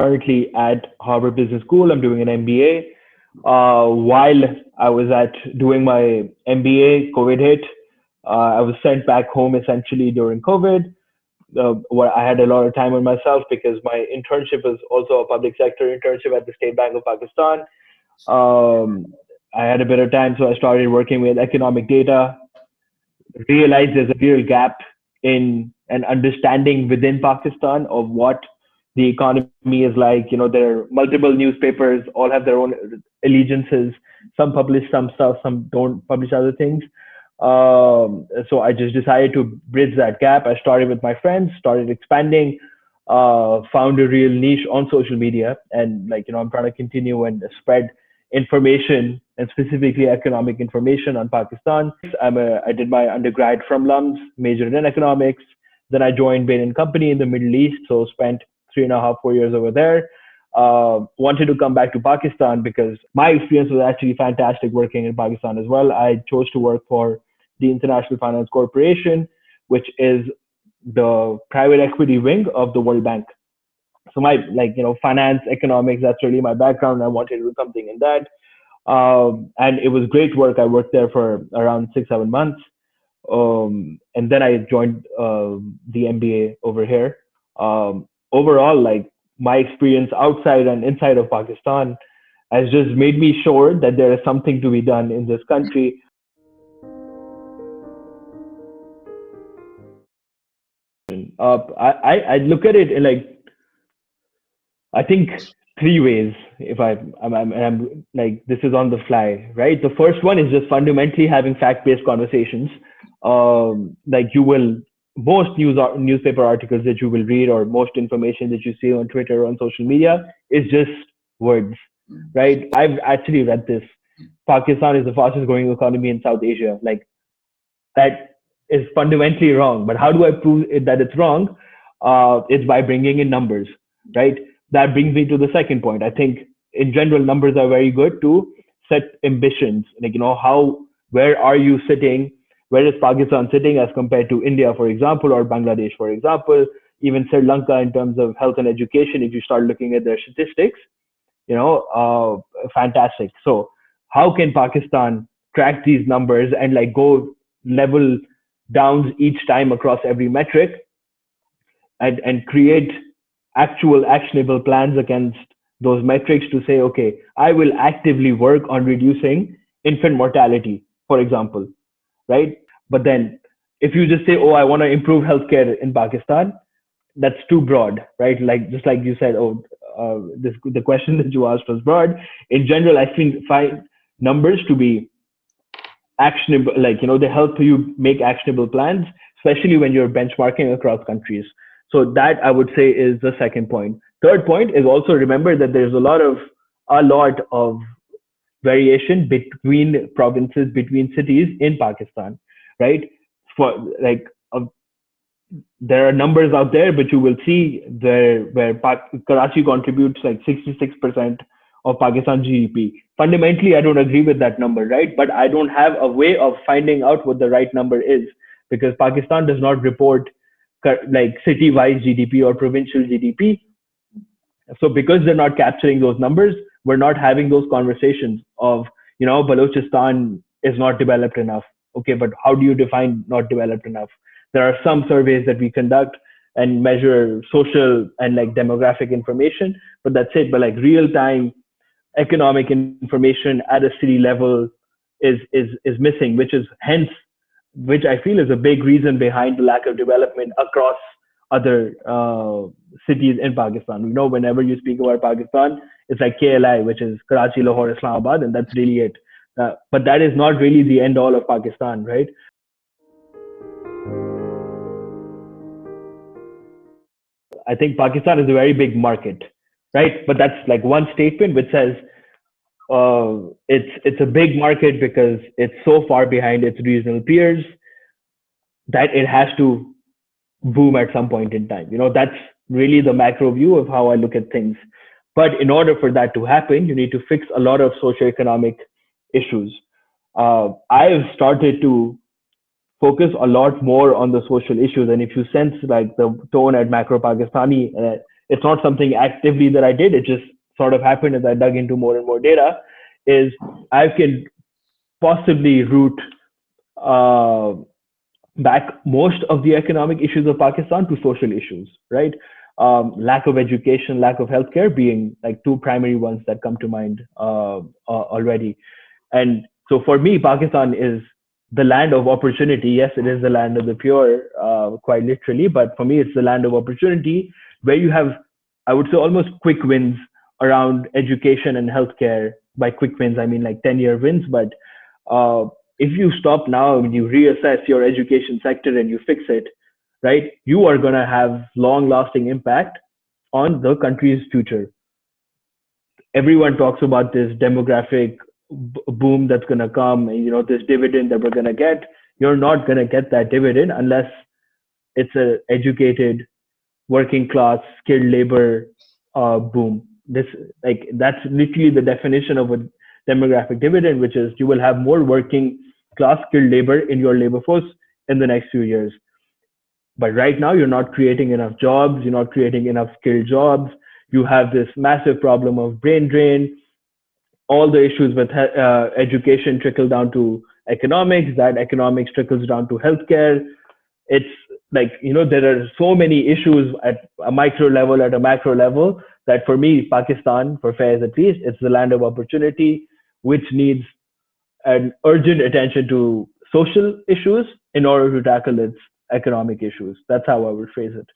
currently at Harvard Business School. I'm doing an MBA. While I was doing my MBA, COVID hit. I was sent back home essentially during COVID. Where I had a lot of time on myself because my internship was also a public sector internship at the State Bank of Pakistan. Um, I had a bit of time, so I started working with economic data, realized there's a real gap in an understanding within Pakistan of what the economy is like. There are multiple newspapers, all have their own allegiances. Some publish some stuff, some don't publish other things. So I just decided to bridge that gap. I started with my friends, started expanding, found a real niche on social media, and I'm trying to continue and spread information and specifically economic information on Pakistan. I did my undergrad from LUMS, majored in economics. Then I joined Bain and Company in the Middle East, so spent 3.5, 4 years over there. Wanted to come back to Pakistan because my experience was actually fantastic working in Pakistan as well. I chose to work for the International Finance Corporation, which is the private equity wing of the World Bank. So my finance, economics, that's really my background. I wanted to do something in that. And it was great work. I worked there for around 6, 7 months. And then I joined the MBA over here. Overall, my experience outside and inside of Pakistan has just made me sure that there is something to be done in this country. I look at it in I think 3 ways. If I'm this is on the fly, right? The first one is just fundamentally having fact-based conversations. You will most newspaper articles that you will read or most information that you see on Twitter or on social media is just words, right? I've actually read this. Pakistan is the fastest growing economy in South Asia. That is fundamentally wrong. But how do I prove that it's wrong? It's by bringing in numbers, right? That brings me to the second point. I think in general, numbers are very good to set ambitions. Where are you sitting? Where is Pakistan sitting as compared to India, for example, or Bangladesh, for example, even Sri Lanka in terms of health and education? If you start looking at their statistics, fantastic. So how can Pakistan track these numbers and go level downs each time across every metric and create actual actionable plans against those metrics to say, okay, I will actively work on reducing infant mortality, for example, right? But then if you just say, oh, I want to improve healthcare in Pakistan, that's too broad, right? Just like you said, the question that you asked was broad. In general, I find numbers to be actionable, they help you make actionable plans, especially when you're benchmarking across countries. So that I would say is the second point. Third point is also remember that there's a lot of variation between provinces, between cities in Pakistan, right? There are numbers out there, but you will see where Karachi contributes 66% of Pakistan GDP. Fundamentally, I don't agree with that number, right? But I don't have a way of finding out what the right number is because Pakistan does not report city-wise GDP or provincial GDP. So because they're not capturing those numbers, we're not having those conversations of, Balochistan is not developed enough. Okay, but how do you define not developed enough? There are some surveys that we conduct and measure social and demographic information, but that's it. But real-time economic information at a city level is missing, which I feel is a big reason behind the lack of development across other cities in Pakistan. Whenever you speak about Pakistan, it's like KLI, which is Karachi, Lahore, Islamabad, and that's really it. But that is not really the end all of Pakistan, right? I think Pakistan is a very big market, right? But that's one statement which says it's a big market because it's so far behind its regional peers that it has to boom at some point in time. That's really the macro view of how I look at things. But in order for that to happen, you need to fix a lot of socioeconomic issues. I've started to focus a lot more on the social issues. And if you sense the tone at Macro Pakistani, It's not something actively that I did. It just sort of happened as I dug into more and more data. Is I can possibly root uh, back most of the economic issues of Pakistan to social issues, right? Lack of education, lack of healthcare being like two primary ones that come to mind already. And so for me, Pakistan is the land of opportunity. Yes, it is the land of the pure, quite literally, but for me, it's the land of opportunity where you have, I would say, almost quick wins around education and healthcare. By quick wins, I mean like 10-year wins. But uh, if you stop now and you reassess your education sector and you fix it, right, you are going to have long lasting impact on the country's future. Everyone talks about this demographic boom that's going to come, and this dividend that we're going to get. You're not going to get that dividend unless it's a educated working class skilled labor boom. This, like, that's literally the definition of a demographic dividend, which is you will have more working class skilled labor in your labor force in the next few years. But right now, you're not creating enough jobs. You're not creating enough skilled jobs. You have this massive problem of brain drain. All the issues with education trickle down to economics. That economics trickles down to healthcare. It's like, there are so many issues at a micro level, at a macro level, that for me, Pakistan, for Faiz at least, it's the land of opportunity, which needs an urgent attention to social issues in order to tackle its economic issues. That's how I would phrase it.